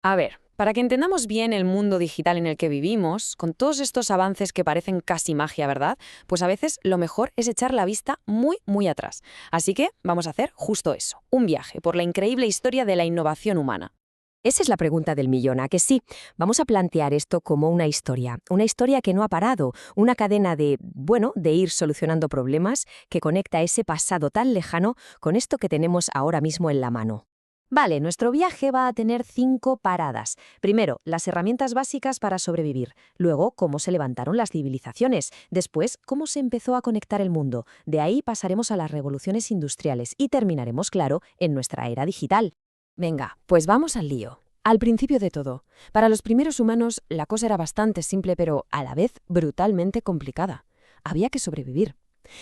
A ver, para que entendamos bien el mundo digital en el que vivimos, con todos estos avances que parecen casi magia, ¿verdad? Pues a veces lo mejor es echar la vista muy, muy atrás. Así que vamos a hacer justo eso, un viaje por la increíble historia de la innovación humana. Esa es la pregunta del millón, ¿a que sí? Vamos a plantear esto como una historia que no ha parado, una cadena de ir solucionando problemas que conecta ese pasado tan lejano con esto que tenemos ahora mismo en la mano. Vale, nuestro viaje va a tener 5 paradas. Primero, las herramientas básicas para sobrevivir. Luego, cómo se levantaron las civilizaciones. Después, cómo se empezó a conectar el mundo. De ahí pasaremos a las revoluciones industriales y terminaremos, claro, en nuestra era digital. Venga, pues vamos al lío. Al principio de todo, para los primeros humanos la cosa era bastante simple pero a la vez brutalmente complicada. Había que sobrevivir.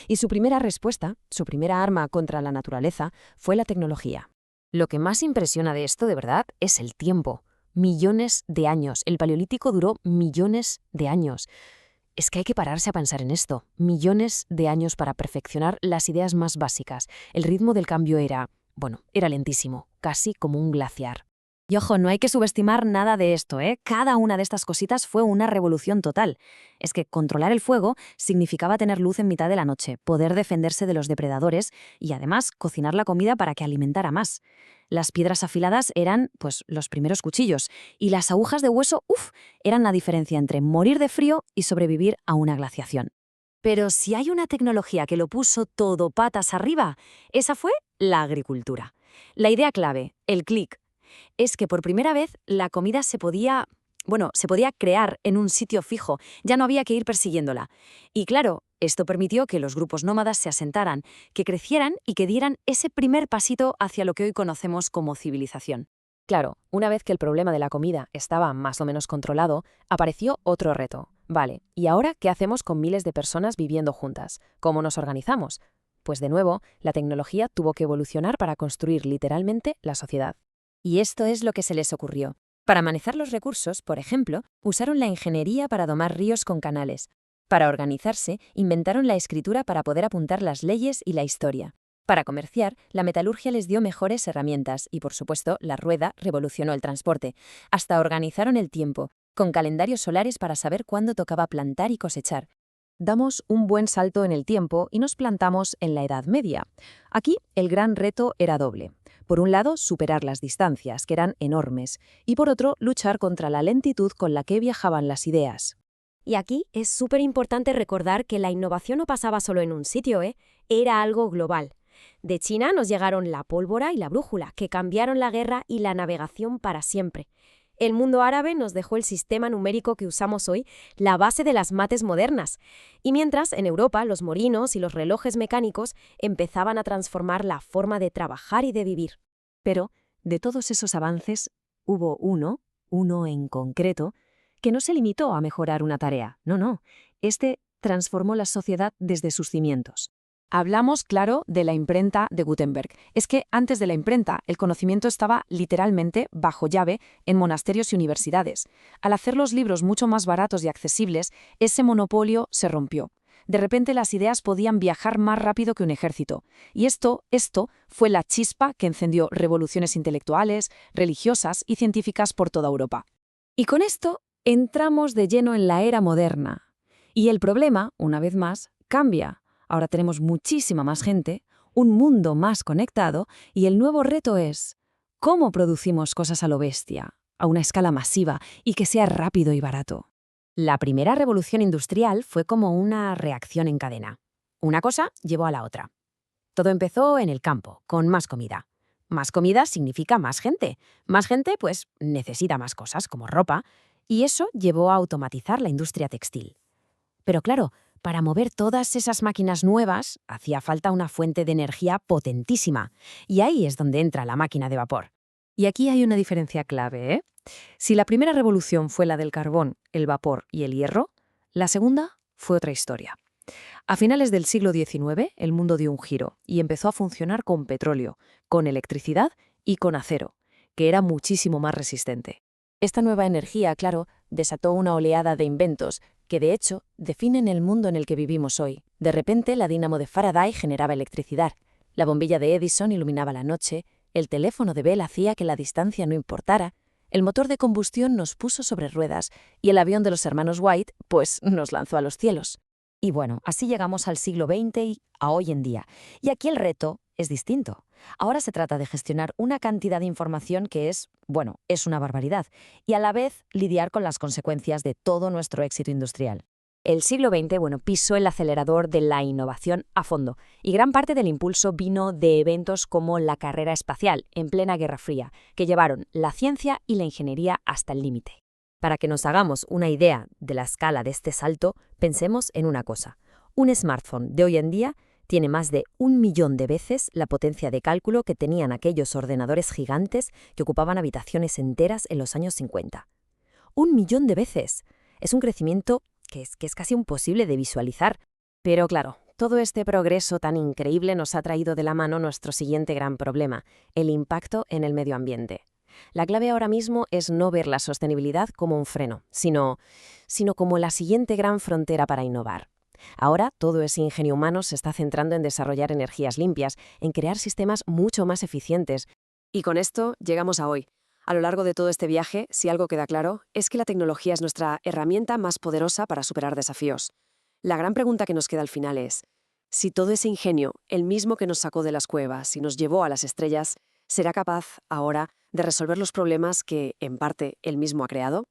Y su primera respuesta, su primera arma contra la naturaleza, fue la tecnología. Lo que más impresiona de esto de verdad es el tiempo. Millones de años. El Paleolítico duró millones de años. Es que hay que pararse a pensar en esto. Millones de años para perfeccionar las ideas más básicas. El ritmo del cambio era lentísimo, casi como un glaciar. Y ojo, no hay que subestimar nada de esto, ¿eh? Cada una de estas cositas fue una revolución total. Es que controlar el fuego significaba tener luz en mitad de la noche, poder defenderse de los depredadores y además cocinar la comida para que alimentara más. Las piedras afiladas eran, pues, los primeros cuchillos y las agujas de hueso, eran la diferencia entre morir de frío y sobrevivir a una glaciación. Pero si hay una tecnología que lo puso todo patas arriba, esa fue la agricultura. La idea clave, el clic, es que por primera vez la comida se podía crear en un sitio fijo, ya no había que ir persiguiéndola. Y claro, esto permitió que los grupos nómadas se asentaran, que crecieran y que dieran ese primer pasito hacia lo que hoy conocemos como civilización. Claro, una vez que el problema de la comida estaba más o menos controlado, apareció otro reto. Vale, ¿y ahora qué hacemos con miles de personas viviendo juntas? ¿Cómo nos organizamos? Pues de nuevo, la tecnología tuvo que evolucionar para construir literalmente la sociedad. Y esto es lo que se les ocurrió. Para manejar los recursos, por ejemplo, usaron la ingeniería para domar ríos con canales. Para organizarse, inventaron la escritura para poder apuntar las leyes y la historia. Para comerciar, la metalurgia les dio mejores herramientas y, por supuesto, la rueda revolucionó el transporte. Hasta organizaron el tiempo, con calendarios solares para saber cuándo tocaba plantar y cosechar. Damos un buen salto en el tiempo y nos plantamos en la Edad Media. Aquí el gran reto era doble. Por un lado, superar las distancias, que eran enormes, y por otro, luchar contra la lentitud con la que viajaban las ideas. Y aquí es súper importante recordar que la innovación no pasaba solo en un sitio, era algo global. De China nos llegaron la pólvora y la brújula, que cambiaron la guerra y la navegación para siempre. El mundo árabe nos dejó el sistema numérico que usamos hoy, la base de las mates modernas. Y mientras, en Europa, los molinos y los relojes mecánicos empezaban a transformar la forma de trabajar y de vivir. Pero, de todos esos avances, hubo uno en concreto, que no se limitó a mejorar una tarea. No. Este transformó la sociedad desde sus cimientos. Hablamos, claro, de la imprenta de Gutenberg. Es que antes de la imprenta, el conocimiento estaba literalmente bajo llave en monasterios y universidades. Al hacer los libros mucho más baratos y accesibles, ese monopolio se rompió. De repente las ideas podían viajar más rápido que un ejército. Y esto fue la chispa que encendió revoluciones intelectuales, religiosas y científicas por toda Europa. Y con esto entramos de lleno en la era moderna. Y el problema, una vez más, cambia. Ahora tenemos muchísima más gente, un mundo más conectado y el nuevo reto es ¿cómo producimos cosas a lo bestia, a una escala masiva y que sea rápido y barato? La primera revolución industrial fue como una reacción en cadena. Una cosa llevó a la otra. Todo empezó en el campo, con más comida. Más comida significa más gente. Más gente, pues, necesita más cosas, como ropa, y eso llevó a automatizar la industria textil. Pero claro, para mover todas esas máquinas nuevas, hacía falta una fuente de energía potentísima, y ahí es donde entra la máquina de vapor. Y aquí hay una diferencia clave, ¿eh? Si la primera revolución fue la del carbón, el vapor y el hierro, la segunda fue otra historia. A finales del siglo XIX, el mundo dio un giro y empezó a funcionar con petróleo, con electricidad y con acero, que era muchísimo más resistente. Esta nueva energía, claro, desató una oleada de inventos que, de hecho, definen el mundo en el que vivimos hoy. De repente, la dínamo de Faraday generaba electricidad, la bombilla de Edison iluminaba la noche, el teléfono de Bell hacía que la distancia no importara, El motor de combustión nos puso sobre ruedas y el avión de los hermanos White, pues, nos lanzó a los cielos. Y bueno, así llegamos al siglo XX y a hoy en día. Y aquí el reto es distinto. Ahora se trata de gestionar una cantidad de información que es, bueno, es una barbaridad, y a la vez lidiar con las consecuencias de todo nuestro éxito industrial. El siglo XX, pisó el acelerador de la innovación a fondo, y gran parte del impulso vino de eventos como la carrera espacial, en plena Guerra Fría, que llevaron la ciencia y la ingeniería hasta el límite. Para que nos hagamos una idea de la escala de este salto, pensemos en una cosa. Un smartphone de hoy en día tiene más de 1 millón de veces la potencia de cálculo que tenían aquellos ordenadores gigantes que ocupaban habitaciones enteras en los años 50. 1 millón de veces. Es un crecimiento que es casi imposible de visualizar. Pero claro, todo este progreso tan increíble nos ha traído de la mano nuestro siguiente gran problema, el impacto en el medio ambiente. La clave ahora mismo es no ver la sostenibilidad como un freno, sino como la siguiente gran frontera para innovar. Ahora todo ese ingenio humano se está centrando en desarrollar energías limpias, en crear sistemas mucho más eficientes. Y con esto llegamos a hoy. A lo largo de todo este viaje, si algo queda claro, es que la tecnología es nuestra herramienta más poderosa para superar desafíos. La gran pregunta que nos queda al final es, si todo ese ingenio, el mismo que nos sacó de las cuevas y nos llevó a las estrellas, ¿será capaz, ahora, de resolver los problemas que, en parte, él mismo ha creado?